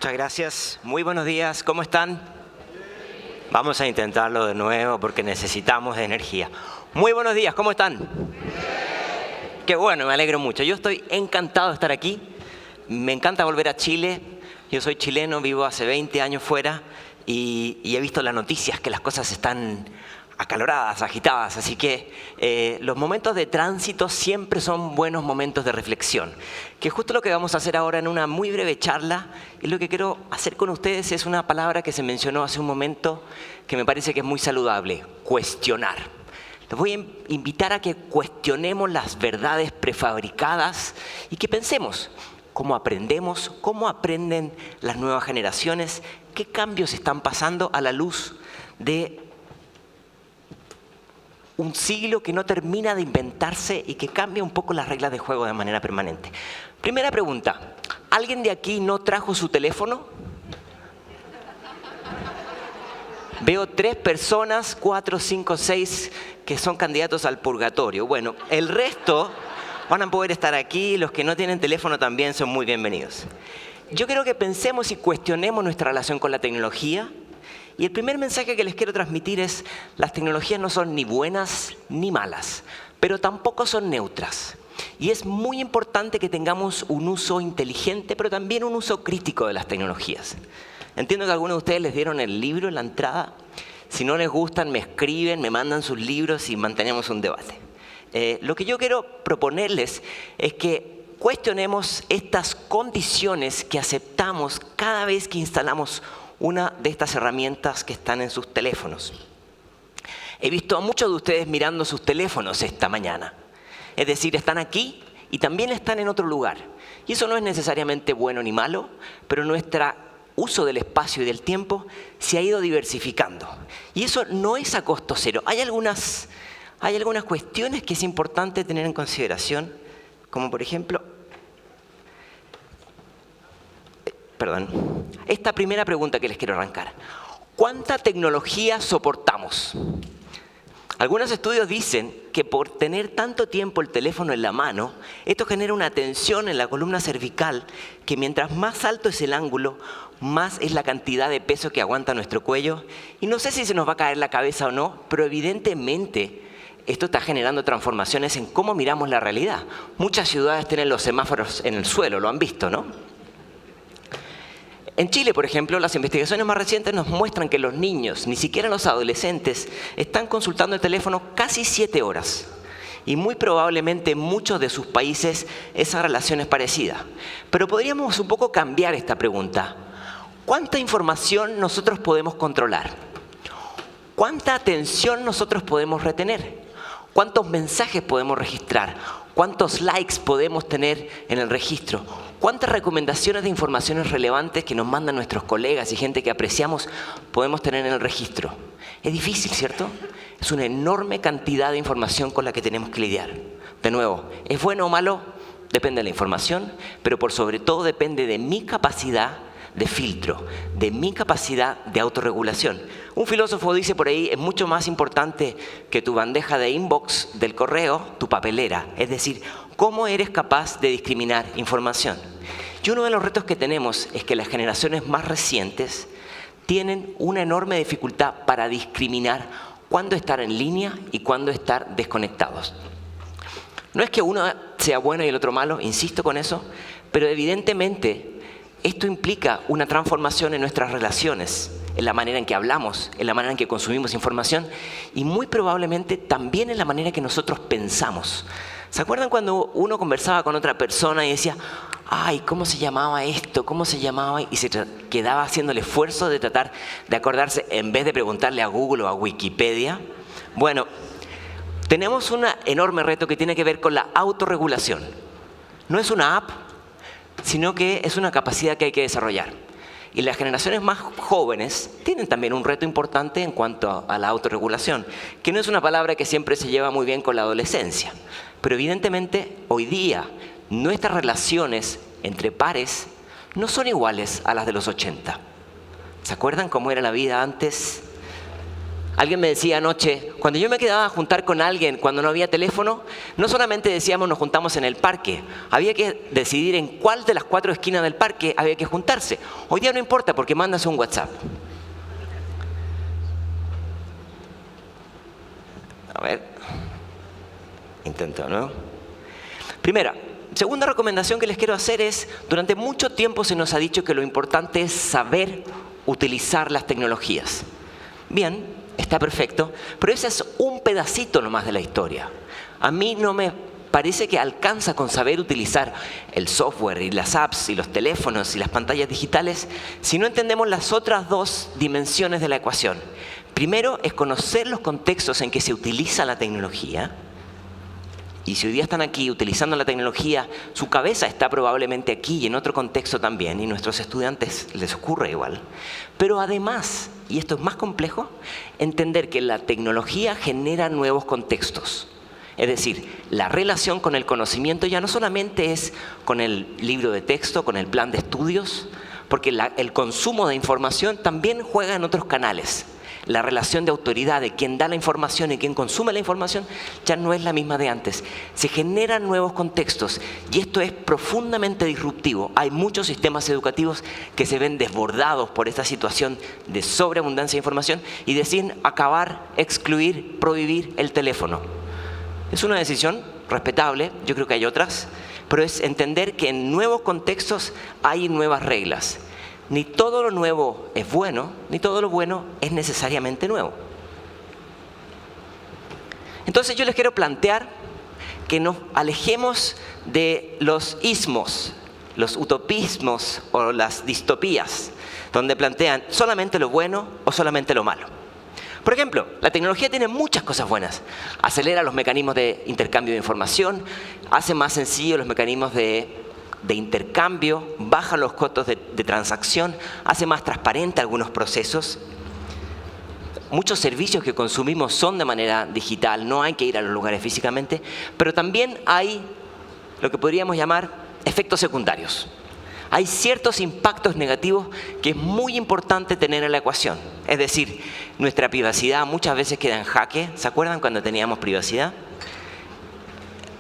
Muchas gracias. Muy buenos días. ¿Cómo están? Vamos a intentarlo de nuevo porque necesitamos de energía. Muy buenos días. ¿Cómo están? Qué bueno, me alegro mucho. Yo estoy encantado de estar aquí. Me encanta volver a Chile. Yo soy chileno, vivo hace 20 años fuera y he visto las noticias que las cosas están acaloradas, agitadas. Así que los momentos de tránsito siempre son buenos momentos de reflexión. Que justo lo que vamos a hacer ahora en una muy breve charla, y lo que quiero hacer con ustedes es una palabra que se mencionó hace un momento que me parece que es muy saludable: cuestionar. Les voy a invitar a que cuestionemos las verdades prefabricadas y que pensemos cómo aprendemos, cómo aprenden las nuevas generaciones, qué cambios están pasando a la luz de un siglo que no termina de inventarse y que cambia un poco las reglas de juego de manera permanente. Primera pregunta: ¿alguien de aquí no trajo su teléfono? Veo 3 personas, 4, 5, 6 que son candidatos al purgatorio. Bueno, el resto van a poder estar aquí. Los que no tienen teléfono también son muy bienvenidos. Yo quiero que pensemos y cuestionemos nuestra relación con la tecnología. Y el primer mensaje que les quiero transmitir es: las tecnologías no son ni buenas ni malas, pero tampoco son neutras. Y es muy importante que tengamos un uso inteligente, pero también un uso crítico de las tecnologías. Entiendo que algunos de ustedes les dieron el libro en la entrada. Si no les gustan, me escriben, me mandan sus libros y mantenemos un debate. Lo que yo quiero proponerles es que cuestionemos estas condiciones que aceptamos cada vez que instalamos una de estas herramientas que están en sus teléfonos. He visto a muchos de ustedes mirando sus teléfonos esta mañana. Es decir, están aquí y también están en otro lugar. Y eso no es necesariamente bueno ni malo, pero nuestro uso del espacio y del tiempo se ha ido diversificando. Y eso no es a costo cero. Hay algunas cuestiones que es importante tener en consideración, como por ejemplo, esta primera pregunta que les quiero arrancar: ¿cuánta tecnología soportamos? Algunos estudios dicen que por tener tanto tiempo el teléfono en la mano, esto genera una tensión en la columna cervical que mientras más alto es el ángulo, más es la cantidad de peso que aguanta nuestro cuello. Y no sé si se nos va a caer la cabeza o no, pero evidentemente esto está generando transformaciones en cómo miramos la realidad. Muchas ciudades tienen los semáforos en el suelo, lo han visto, ¿no? En Chile, por ejemplo, las investigaciones más recientes nos muestran que los niños, ni siquiera los adolescentes, están consultando el teléfono casi 7 horas. Y muy probablemente en muchos de sus países esa relación es parecida. Pero podríamos un poco cambiar esta pregunta. ¿Cuánta información nosotros podemos controlar? ¿Cuánta atención nosotros podemos retener? ¿Cuántos mensajes podemos registrar? ¿Cuántos likes podemos tener en el registro? ¿Cuántas recomendaciones de informaciones relevantes que nos mandan nuestros colegas y gente que apreciamos podemos tener en el registro? Es difícil, ¿cierto? Es una enorme cantidad de información con la que tenemos que lidiar. De nuevo, ¿es bueno o malo? Depende de la información, pero por sobre todo depende de mi capacidad de filtro, de mi capacidad de autorregulación. Un filósofo dice por ahí: es mucho más importante que tu bandeja de inbox del correo, tu papelera. Es decir, cómo eres capaz de discriminar información. Y uno de los retos que tenemos es que las generaciones más recientes tienen una enorme dificultad para discriminar cuándo estar en línea y cuándo estar desconectados. No es que uno sea bueno y el otro malo, insisto con eso, pero evidentemente esto implica una transformación en nuestras relaciones, en la manera en que hablamos, en la manera en que consumimos información y muy probablemente también en la manera en que nosotros pensamos. ¿Se acuerdan cuando uno conversaba con otra persona y decía: ay, ¿cómo se llamaba esto? ¿Cómo se llamaba? Y se quedaba haciendo el esfuerzo de tratar de acordarse en vez de preguntarle a Google o a Wikipedia? Bueno, tenemos un enorme reto que tiene que ver con la autorregulación. No es una app, sino que es una capacidad que hay que desarrollar. Y las generaciones más jóvenes tienen también un reto importante en cuanto a la autorregulación, que no es una palabra que siempre se lleva muy bien con la adolescencia. Pero evidentemente hoy día nuestras relaciones entre pares no son iguales a las de los 80. ¿Se acuerdan cómo era la vida antes? Alguien me decía anoche, cuando yo me quedaba a juntar con alguien cuando no había teléfono, no solamente decíamos nos juntamos en el parque, había que decidir en cuál de las 4 esquinas del parque había que juntarse. Hoy día no importa porque mandas un WhatsApp. A ver, intento, ¿no? Segunda recomendación que les quiero hacer es, durante mucho tiempo se nos ha dicho que lo importante es saber utilizar las tecnologías. Bien, está perfecto, pero ese es un pedacito nomás de la historia. A mí no me parece que alcanza con saber utilizar el software y las apps y los teléfonos y las pantallas digitales si no entendemos las otras 2 dimensiones de la ecuación. Primero es conocer los contextos en que se utiliza la tecnología. Y si hoy día están aquí utilizando la tecnología, su cabeza está probablemente aquí y en otro contexto también, y nuestros estudiantes les ocurre igual. Pero además, y esto es más complejo, entender que la tecnología genera nuevos contextos. Es decir, la relación con el conocimiento ya no solamente es con el libro de texto, con el plan de estudios, porque el consumo de información también juega en otros canales. La relación de autoridad de quien da la información y quien consume la información ya no es la misma de antes. Se generan nuevos contextos y esto es profundamente disruptivo. Hay muchos sistemas educativos que se ven desbordados por esta situación de sobreabundancia de información y deciden acabar, excluir, prohibir el teléfono. Es una decisión respetable, yo creo que hay otras, pero es entender que en nuevos contextos hay nuevas reglas. Ni todo lo nuevo es bueno, ni todo lo bueno es necesariamente nuevo. Entonces yo les quiero plantear que nos alejemos de los ismos, los utopismos o las distopías, donde plantean solamente lo bueno o solamente lo malo. Por ejemplo, la tecnología tiene muchas cosas buenas. Acelera los mecanismos de intercambio de información, hace más sencillos los mecanismos de intercambio, baja los costos de transacción, hace más transparente algunos procesos. Muchos servicios que consumimos son de manera digital, no hay que ir a los lugares físicamente, pero también hay lo que podríamos llamar efectos secundarios. Hay ciertos impactos negativos que es muy importante tener en la ecuación. Es decir, nuestra privacidad muchas veces queda en jaque. ¿Se acuerdan cuando teníamos privacidad?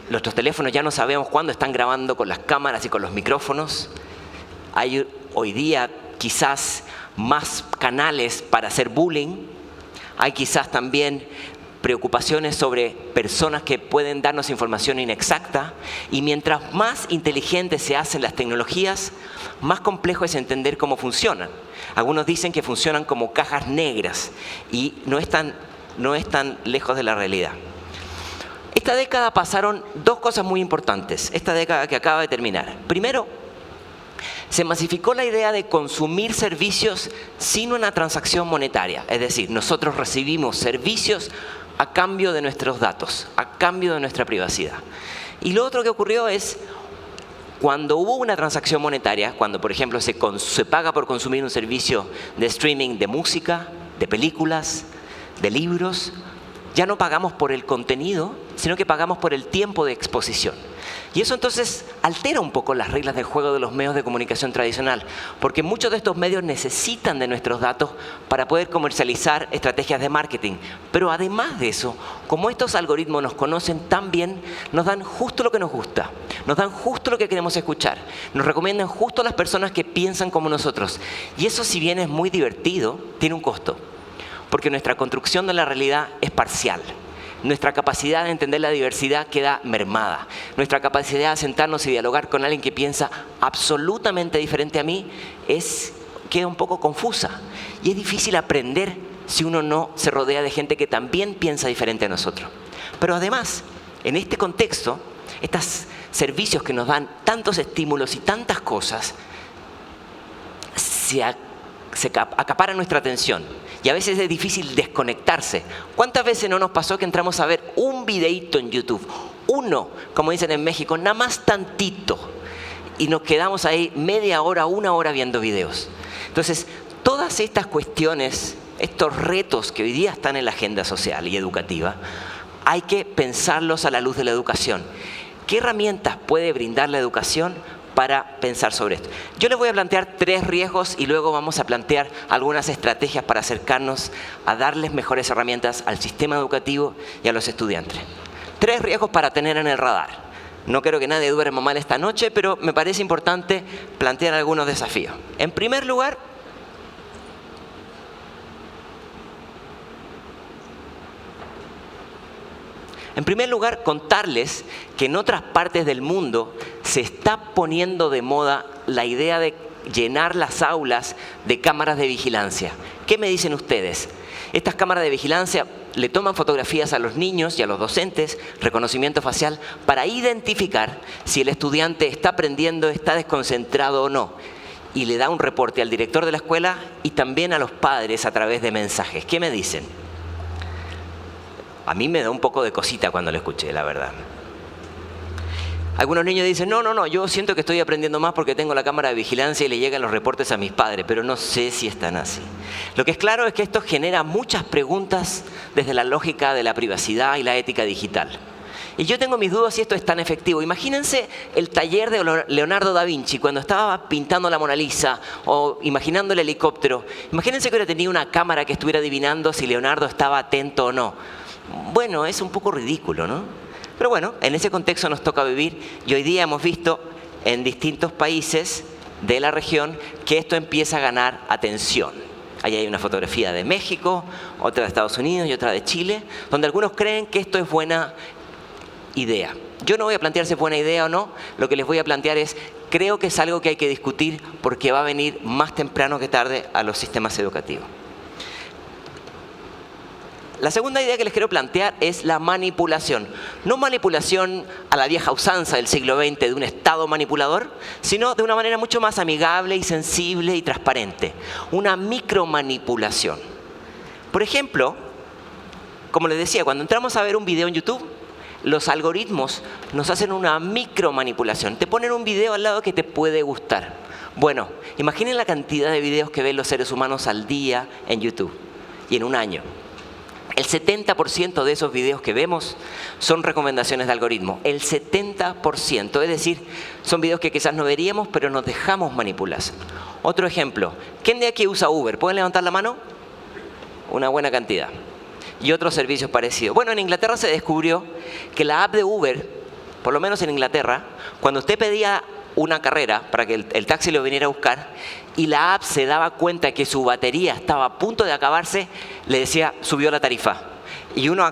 Nuestros teléfonos ya no sabemos cuándo están grabando con las cámaras y con los micrófonos. Hay hoy día quizás más canales para hacer bullying. Hay quizás también preocupaciones sobre personas que pueden darnos información inexacta. Y mientras más inteligentes se hacen las tecnologías, más complejo es entender cómo funcionan. Algunos dicen que funcionan como cajas negras y no es tan lejos de la realidad. Esta década pasaron 2 cosas muy importantes, esta década que acaba de terminar. Primero, se masificó la idea de consumir servicios sin una transacción monetaria. Es decir, nosotros recibimos servicios a cambio de nuestros datos, a cambio de nuestra privacidad. Y lo otro que ocurrió es, cuando hubo una transacción monetaria, cuando por ejemplo se paga por consumir un servicio de streaming de música, de películas, de libros, ya no pagamos por el contenido, sino que pagamos por el tiempo de exposición. Y eso entonces altera un poco las reglas del juego de los medios de comunicación tradicional, porque muchos de estos medios necesitan de nuestros datos para poder comercializar estrategias de marketing. Pero además de eso, como estos algoritmos nos conocen tan bien, nos dan justo lo que nos gusta, nos dan justo lo que queremos escuchar, nos recomiendan justo a las personas que piensan como nosotros. Y eso, si bien es muy divertido, tiene un costo, porque nuestra construcción de la realidad es parcial. Nuestra capacidad de entender la diversidad queda mermada. Nuestra capacidad de sentarnos y dialogar con alguien que piensa absolutamente diferente a mí queda un poco confusa. Y es difícil aprender si uno no se rodea de gente que también piensa diferente a nosotros. Pero además, en este contexto, estos servicios que nos dan tantos estímulos y tantas cosas, se acaparan nuestra atención. Y a veces es difícil desconectarse. ¿Cuántas veces no nos pasó que entramos a ver un videíto en YouTube? Uno, como dicen en México, nada más tantito. Y nos quedamos ahí media hora, 1 hora viendo videos. Entonces, todas estas cuestiones, estos retos que hoy día están en la agenda social y educativa, hay que pensarlos a la luz de la educación. ¿Qué herramientas puede brindar la educación para pensar sobre esto. Yo les voy a plantear 3 riesgos y luego vamos a plantear algunas estrategias para acercarnos a darles mejores herramientas al sistema educativo y a los estudiantes. 3 riesgos para tener en el radar. No quiero que nadie duerma mal esta noche, pero me parece importante plantear algunos desafíos. En primer lugar, contarles que en otras partes del mundo se está poniendo de moda la idea de llenar las aulas de cámaras de vigilancia. ¿Qué me dicen ustedes? Estas cámaras de vigilancia le toman fotografías a los niños y a los docentes, reconocimiento facial, para identificar si el estudiante está aprendiendo, está desconcentrado o no. Y le da un reporte al director de la escuela y también a los padres a través de mensajes. ¿Qué me dicen? A mí me da un poco de cosita cuando lo escuché, la verdad. Algunos niños dicen, no, yo siento que estoy aprendiendo más porque tengo la cámara de vigilancia y le llegan los reportes a mis padres, pero no sé si están así. Lo que es claro es que esto genera muchas preguntas desde la lógica de la privacidad y la ética digital. Y yo tengo mis dudas si esto es tan efectivo. Imagínense el taller de Leonardo da Vinci cuando estaba pintando la Mona Lisa o imaginando el helicóptero. Imagínense que hubiera tenido una cámara que estuviera adivinando si Leonardo estaba atento o no. Bueno, es un poco ridículo, ¿no? Pero bueno, en ese contexto nos toca vivir y hoy día hemos visto en distintos países de la región que esto empieza a ganar atención. Ahí hay una fotografía de México, otra de Estados Unidos y otra de Chile, donde algunos creen que esto es buena idea. Yo no voy a plantear si es buena idea o no, lo que les voy a plantear es, creo que es algo que hay que discutir porque va a venir más temprano que tarde a los sistemas educativos. La segunda idea que les quiero plantear es la manipulación. No manipulación a la vieja usanza del siglo XX de un Estado manipulador, sino de una manera mucho más amigable y sensible y transparente. Una micromanipulación. Por ejemplo, como les decía, cuando entramos a ver un video en YouTube, los algoritmos nos hacen una micromanipulación. Te ponen un video al lado que te puede gustar. Bueno, imaginen la cantidad de videos que ven los seres humanos al día en YouTube y en un año. El 70% de esos videos que vemos son recomendaciones de algoritmo. El 70%, es decir, son videos que quizás no veríamos, pero nos dejamos manipular. Otro ejemplo, ¿quién de aquí usa Uber? ¿Pueden levantar la mano? Una buena cantidad. Y otros servicios parecidos. Bueno, en Inglaterra se descubrió que la app de Uber, por lo menos en Inglaterra, cuando usted pedía una carrera para que el taxi lo viniera a buscar y la app se daba cuenta que su batería estaba a punto de acabarse, le decía, subió la tarifa. Y uno,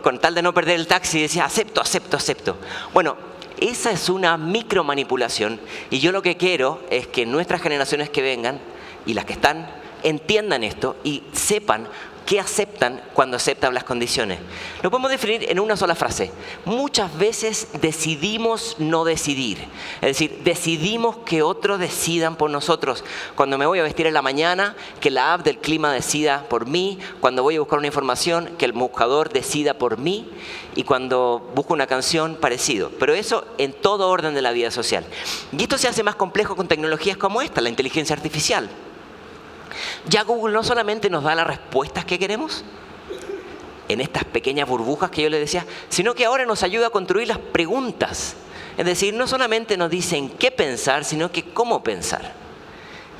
con tal de no perder el taxi, decía, acepto. Bueno, esa es una micromanipulación y yo lo que quiero es que nuestras generaciones que vengan y las que están entiendan esto y sepan qué aceptan cuando aceptan las condiciones. Lo podemos definir en una sola frase. Muchas veces decidimos no decidir. Es decir, decidimos que otros decidan por nosotros. Cuando me voy a vestir en la mañana, que la app del clima decida por mí. Cuando voy a buscar una información, que el buscador decida por mí. Y cuando busco una canción, parecido. Pero eso en todo orden de la vida social. Y esto se hace más complejo con tecnologías como esta, la inteligencia artificial. Ya Google no solamente nos da las respuestas que queremos, en estas pequeñas burbujas que yo les decía, sino que ahora nos ayuda a construir las preguntas. Es decir, no solamente nos dicen qué pensar, sino que cómo pensar.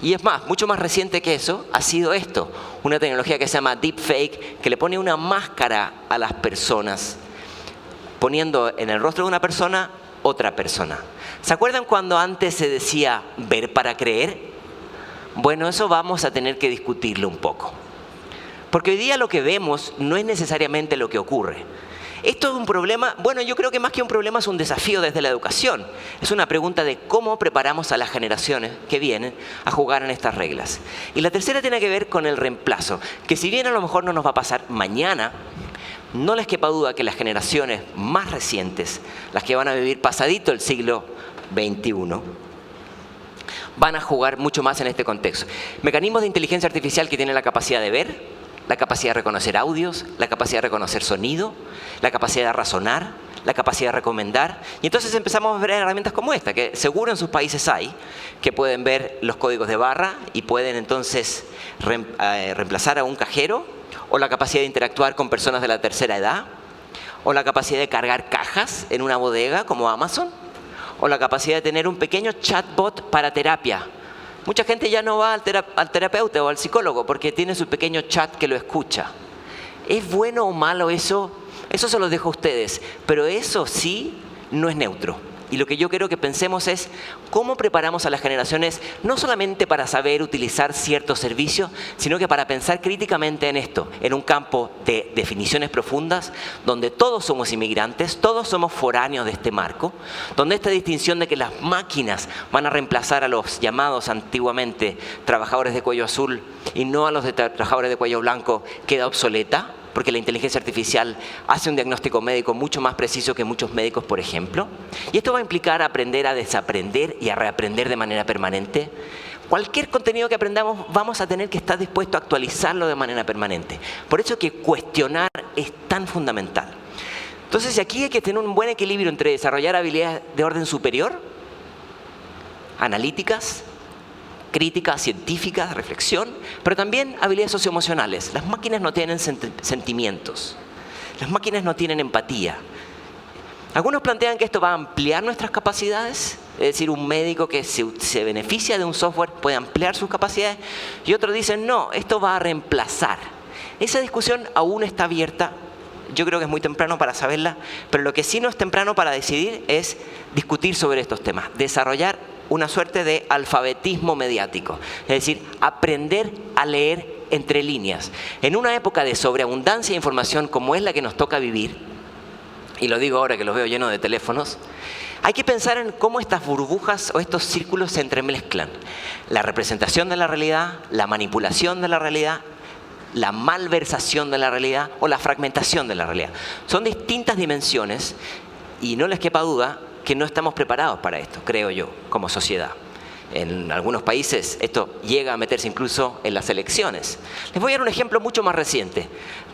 Y es más, mucho más reciente que eso ha sido esto, una tecnología que se llama Deepfake, que le pone una máscara a las personas, poniendo en el rostro de una persona otra persona. ¿Se acuerdan cuando antes se decía ver para creer? Bueno, eso vamos a tener que discutirlo un poco. Porque hoy día lo que vemos no es necesariamente lo que ocurre. Esto es un problema, bueno, yo creo que más que un problema es un desafío desde la educación. Es una pregunta de cómo preparamos a las generaciones que vienen a jugar en estas reglas. Y la tercera tiene que ver con el reemplazo, que si bien a lo mejor no nos va a pasar mañana, no les quepa duda que las generaciones más recientes, las que van a vivir pasadito el siglo XXI, van a jugar mucho más en este contexto. Mecanismos de inteligencia artificial que tienen la capacidad de ver, la capacidad de reconocer audios, la capacidad de reconocer sonido, la capacidad de razonar, la capacidad de recomendar. Y entonces empezamos a ver herramientas como esta, que seguro en sus países hay, que pueden ver los códigos de barra y pueden entonces reemplazar a un cajero, o la capacidad de interactuar con personas de la tercera edad, o la capacidad de cargar cajas en una bodega como Amazon, o la capacidad de tener un pequeño chatbot para terapia. Mucha gente ya no va al terapeuta o al psicólogo porque tiene su pequeño chat que lo escucha. ¿Es bueno o malo eso? Eso se lo dejo a ustedes, pero eso sí no es neutro. Y lo que yo quiero que pensemos es cómo preparamos a las generaciones no solamente para saber utilizar ciertos servicios, sino que para pensar críticamente en esto, en un campo de definiciones profundas, donde todos somos inmigrantes, todos somos foráneos de este marco, donde esta distinción de que las máquinas van a reemplazar a los llamados antiguamente trabajadores de cuello azul y no a los de trabajadores de cuello blanco queda obsoleta, porque la inteligencia artificial hace un diagnóstico médico mucho más preciso que muchos médicos, por ejemplo. Y esto va a implicar aprender a desaprender y a reaprender de manera permanente. Cualquier contenido que aprendamos vamos a tener que estar dispuestos a actualizarlo de manera permanente. Por eso que cuestionar es tan fundamental. Entonces aquí hay que tener un buen equilibrio entre desarrollar habilidades de orden superior, analíticas, crítica, científica, reflexión, pero también habilidades socioemocionales. Las máquinas no tienen sentimientos. Las máquinas no tienen empatía. Algunos plantean que esto va a ampliar nuestras capacidades, es decir, un médico que se beneficia de un software puede ampliar sus capacidades, y otros dicen, no, esto va a reemplazar. Esa discusión aún está abierta. Yo creo que es muy temprano para saberla, pero lo que sí no es temprano para decidir es discutir sobre estos temas, desarrollar una suerte de alfabetismo mediático, es decir, aprender a leer entre líneas. En una época de sobreabundancia de información como es la que nos toca vivir, y lo digo ahora que los veo llenos de teléfonos, hay que pensar en cómo estas burbujas o estos círculos se entremezclan. La representación de la realidad, la manipulación de la realidad, la malversación de la realidad o la fragmentación de la realidad. Son distintas dimensiones y no les quepa duda que no estamos preparados para esto, creo yo, como sociedad. En algunos países esto llega a meterse incluso en las elecciones. Les voy a dar un ejemplo mucho más reciente.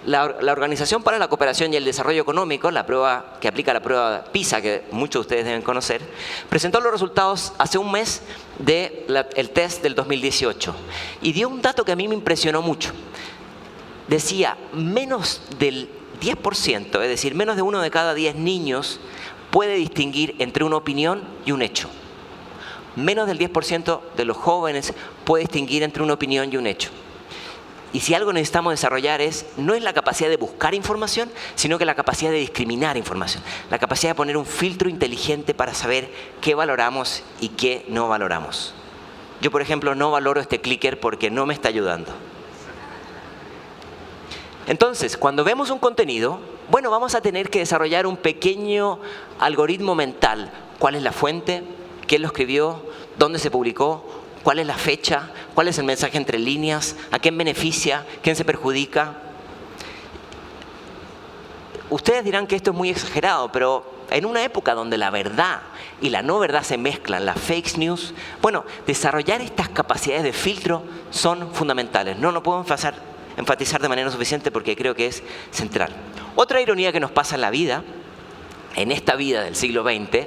La Organización para la Cooperación y el Desarrollo Económico, la prueba que aplica la prueba PISA, que muchos de ustedes deben conocer, presentó los resultados hace un mes del test del 2018 y dio un dato que a mí me impresionó mucho. Decía, menos del 10%, es decir, menos de 1 de cada 10 niños puede distinguir entre una opinión y un hecho. Menos del 10% de los jóvenes puede distinguir entre una opinión y un hecho. Y si algo necesitamos desarrollar no es la capacidad de buscar información, sino que la capacidad de discriminar información. La capacidad de poner un filtro inteligente para saber qué valoramos y qué no valoramos. Yo, por ejemplo, no valoro este clicker porque no me está ayudando. Entonces, cuando vemos un contenido, bueno, vamos a tener que desarrollar un pequeño algoritmo mental. ¿Cuál es la fuente? ¿Quién lo escribió? ¿Dónde se publicó? ¿Cuál es la fecha? ¿Cuál es el mensaje entre líneas? ¿A quién beneficia? ¿Quién se perjudica? Ustedes dirán que esto es muy exagerado, pero en una época donde la verdad y la no verdad se mezclan, las fake news, bueno, desarrollar estas capacidades de filtro son fundamentales. No lo puedo enfatizar de manera suficiente porque creo que es central. Otra ironía que nos pasa en la vida, en esta vida del siglo XX,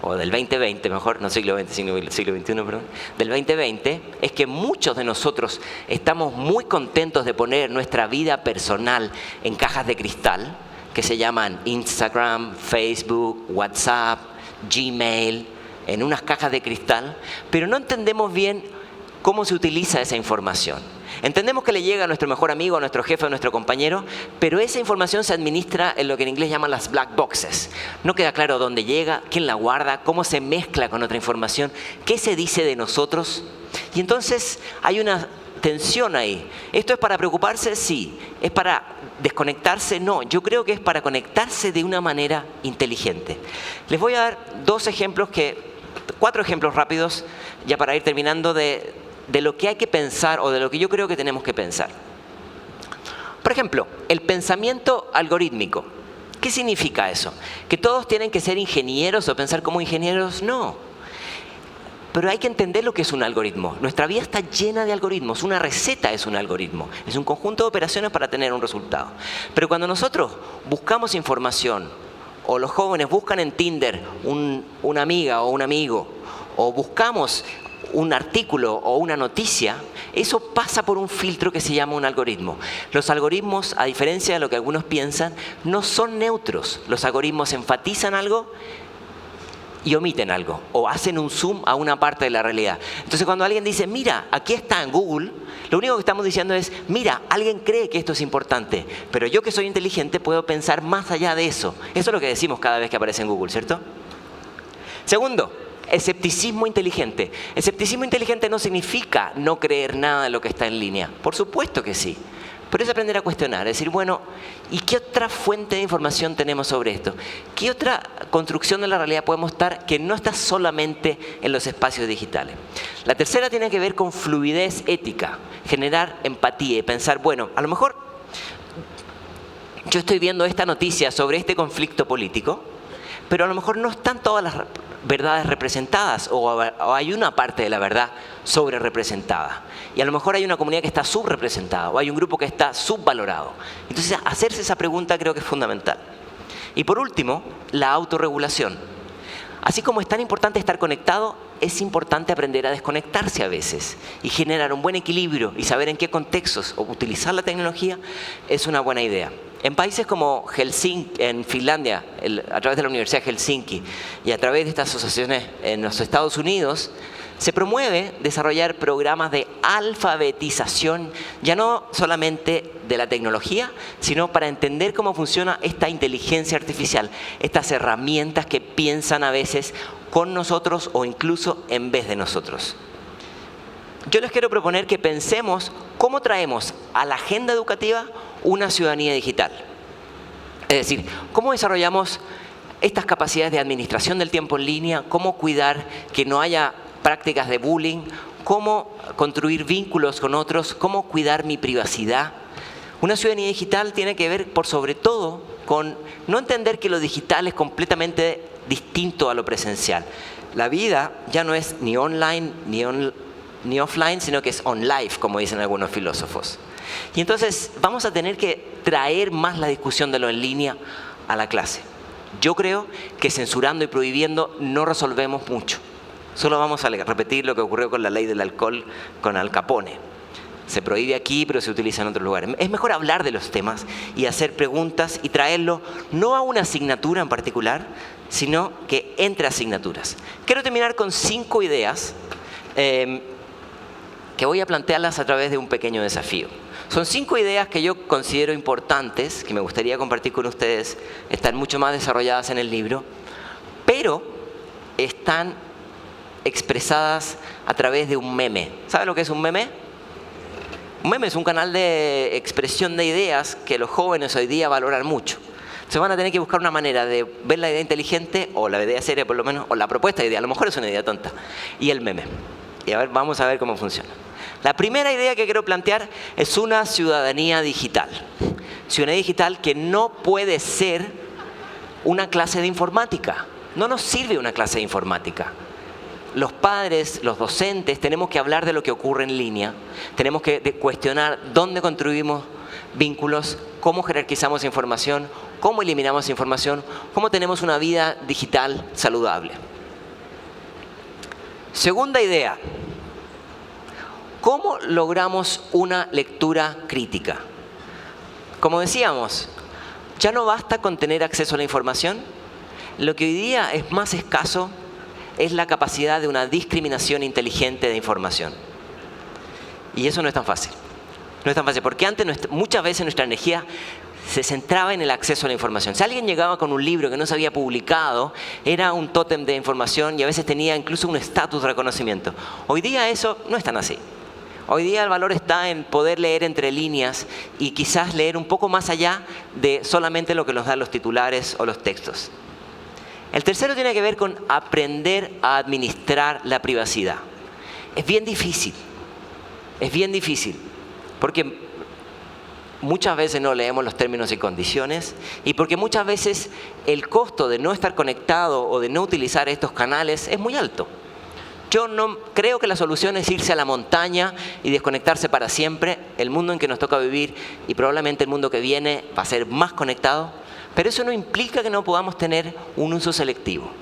o del 2020 mejor, no siglo XX, siglo XXI, perdón, del 2020, es que muchos de nosotros estamos muy contentos de poner nuestra vida personal en cajas de cristal, que se llaman Instagram, Facebook, WhatsApp, Gmail, en unas cajas de cristal, pero no entendemos bien cómo se utiliza esa información. Entendemos que le llega a nuestro mejor amigo, a nuestro jefe, a nuestro compañero, pero esa información se administra en lo que en inglés llaman las black boxes. No queda claro dónde llega, quién la guarda, cómo se mezcla con otra información, qué se dice de nosotros. Y entonces hay una tensión ahí. ¿Esto es para preocuparse? Sí. ¿Es para desconectarse? No. Yo creo que es para conectarse de una manera inteligente. Les voy a dar 4 ejemplos rápidos, ya para ir terminando, de lo que hay que pensar o de lo que yo creo que tenemos que pensar. Por ejemplo, el pensamiento algorítmico. ¿Qué significa eso? ¿Que todos tienen que ser ingenieros o pensar como ingenieros? No. Pero hay que entender lo que es un algoritmo. Nuestra vida está llena de algoritmos. Una receta es un algoritmo. Es un conjunto de operaciones para tener un resultado. Pero cuando nosotros buscamos información, o los jóvenes buscan en Tinder una amiga o un amigo, o buscamos un artículo o una noticia, eso pasa por un filtro que se llama un algoritmo. Los algoritmos, a diferencia de lo que algunos piensan, no son neutros. Los algoritmos enfatizan algo y omiten algo o hacen un zoom a una parte de la realidad. Entonces cuando alguien dice, mira, aquí está en Google, lo único que estamos diciendo es, mira, alguien cree que esto es importante, pero yo que soy inteligente puedo pensar más allá de eso. Eso es lo que decimos cada vez que aparece en Google, ¿cierto? Segundo, escepticismo inteligente. Escepticismo inteligente no significa no creer nada de lo que está en línea. Por supuesto que sí. Pero es aprender a cuestionar, es decir, bueno, ¿y qué otra fuente de información tenemos sobre esto? ¿Qué otra construcción de la realidad podemos estar que no está solamente en los espacios digitales? La tercera tiene que ver con fluidez ética, generar empatía y pensar, bueno, a lo mejor yo estoy viendo esta noticia sobre este conflicto político, pero a lo mejor no están todas las verdades representadas o hay una parte de la verdad sobre representada. Y a lo mejor hay una comunidad que está subrepresentada o hay un grupo que está subvalorado. Entonces, hacerse esa pregunta creo que es fundamental. Y por último, la autorregulación. Así como es tan importante estar conectado, es importante aprender a desconectarse a veces y generar un buen equilibrio y saber en qué contextos utilizar la tecnología es una buena idea. En países como Helsinki, en Finlandia, a través de la Universidad de Helsinki y a través de estas asociaciones en los Estados Unidos, se promueve desarrollar programas de alfabetización, ya no solamente de la tecnología, sino para entender cómo funciona esta inteligencia artificial, estas herramientas que piensan a veces con nosotros o incluso en vez de nosotros. Yo les quiero proponer que pensemos cómo traemos a la agenda educativa una ciudadanía digital. Es decir, cómo desarrollamos estas capacidades de administración del tiempo en línea, cómo cuidar que no haya prácticas de bullying, cómo construir vínculos con otros, cómo cuidar mi privacidad. Una ciudadanía digital tiene que ver, por sobre todo, con no entender que lo digital es completamente distinto a lo presencial. La vida ya no es ni online ni offline, sino que es on life, como dicen algunos filósofos. Y entonces vamos a tener que traer más la discusión de lo en línea a la clase. Yo creo que censurando y prohibiendo no resolvemos mucho. Solo vamos a repetir lo que ocurrió con la ley del alcohol con Al Capone. Se prohíbe aquí, pero se utiliza en otros lugares. Es mejor hablar de los temas y hacer preguntas y traerlo no a una asignatura en particular, sino que entre asignaturas. Quiero terminar con 5 ideas que voy a plantearlas a través de un pequeño desafío. Son 5 ideas que yo considero importantes, que me gustaría compartir con ustedes, están mucho más desarrolladas en el libro, pero están expresadas a través de un meme. ¿Sabe lo que es un meme? Un meme es un canal de expresión de ideas que los jóvenes hoy día valoran mucho. Se van a tener que buscar una manera de ver la idea inteligente, o la idea seria por lo menos, o la propuesta de idea, a lo mejor es una idea tonta, y el meme. Y vamos a ver cómo funciona. La primera idea que quiero plantear es una ciudadanía digital. Ciudadanía digital que no puede ser una clase de informática. No nos sirve una clase de informática. Los padres, los docentes, tenemos que hablar de lo que ocurre en línea. Tenemos que cuestionar dónde construimos vínculos, cómo jerarquizamos información, cómo eliminamos información, cómo tenemos una vida digital saludable. Segunda idea. ¿Cómo logramos una lectura crítica? Como decíamos, ya no basta con tener acceso a la información. Lo que hoy día es más escaso es la capacidad de una discriminación inteligente de información. Y eso no es tan fácil. No es tan fácil, porque antes muchas veces nuestra energía se centraba en el acceso a la información. Si alguien llegaba con un libro que no se había publicado, era un tótem de información y a veces tenía incluso un estatus de reconocimiento. Hoy día eso no es tan así. Hoy día el valor está en poder leer entre líneas y quizás leer un poco más allá de solamente lo que nos dan los titulares o los textos. El tercero tiene que ver con aprender a administrar la privacidad. Es bien difícil, porque muchas veces no leemos los términos y condiciones y porque muchas veces el costo de no estar conectado o de no utilizar estos canales es muy alto. Yo no creo que la solución es irse a la montaña y desconectarse para siempre. El mundo en que nos toca vivir y probablemente el mundo que viene va a ser más conectado, pero eso no implica que no podamos tener un uso selectivo,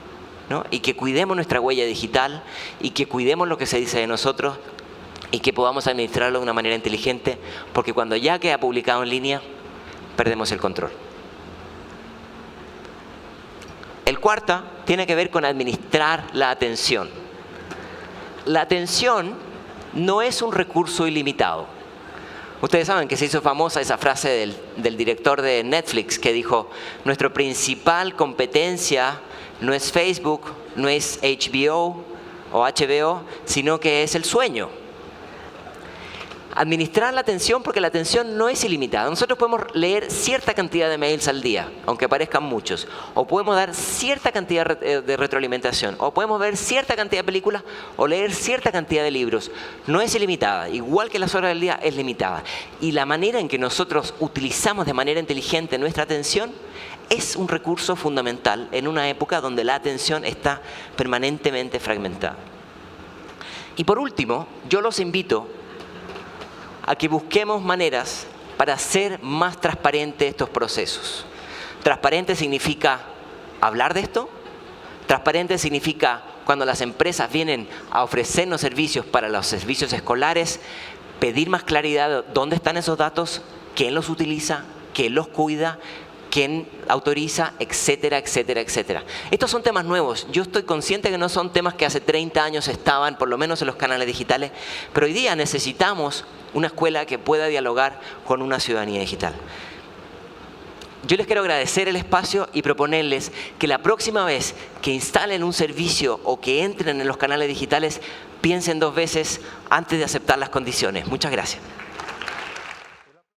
¿no? Y que cuidemos nuestra huella digital y que cuidemos lo que se dice de nosotros y que podamos administrarlo de una manera inteligente, porque cuando ya queda publicado en línea, perdemos el control. El cuarta tiene que ver con administrar la atención. La atención no es un recurso ilimitado. Ustedes saben que se hizo famosa esa frase del director de Netflix que dijo: nuestra principal competencia no es Facebook, no es HBO, sino que es el sueño. Administrar la atención, porque la atención no es ilimitada. Nosotros podemos leer cierta cantidad de mails al día, aunque parezcan muchos, o podemos dar cierta cantidad de retroalimentación, o podemos ver cierta cantidad de películas, o leer cierta cantidad de libros. No es ilimitada, igual que las horas del día es limitada. Y la manera en que nosotros utilizamos de manera inteligente nuestra atención es un recurso fundamental en una época donde la atención está permanentemente fragmentada. Y por último, yo los invito a que busquemos maneras para hacer más transparentes estos procesos. Transparente significa hablar de esto. Transparente significa cuando las empresas vienen a ofrecernos servicios para los servicios escolares, pedir más claridad de dónde están esos datos, quién los utiliza, quién los cuida, quién autoriza, etcétera, etcétera, etcétera. Estos son temas nuevos. Yo estoy consciente que no son temas que hace 30 años estaban, por lo menos en los canales digitales, pero hoy día necesitamos una escuela que pueda dialogar con una ciudadanía digital. Yo les quiero agradecer el espacio y proponerles que la próxima vez que instalen un servicio o que entren en los canales digitales, piensen 2 veces antes de aceptar las condiciones. Muchas gracias.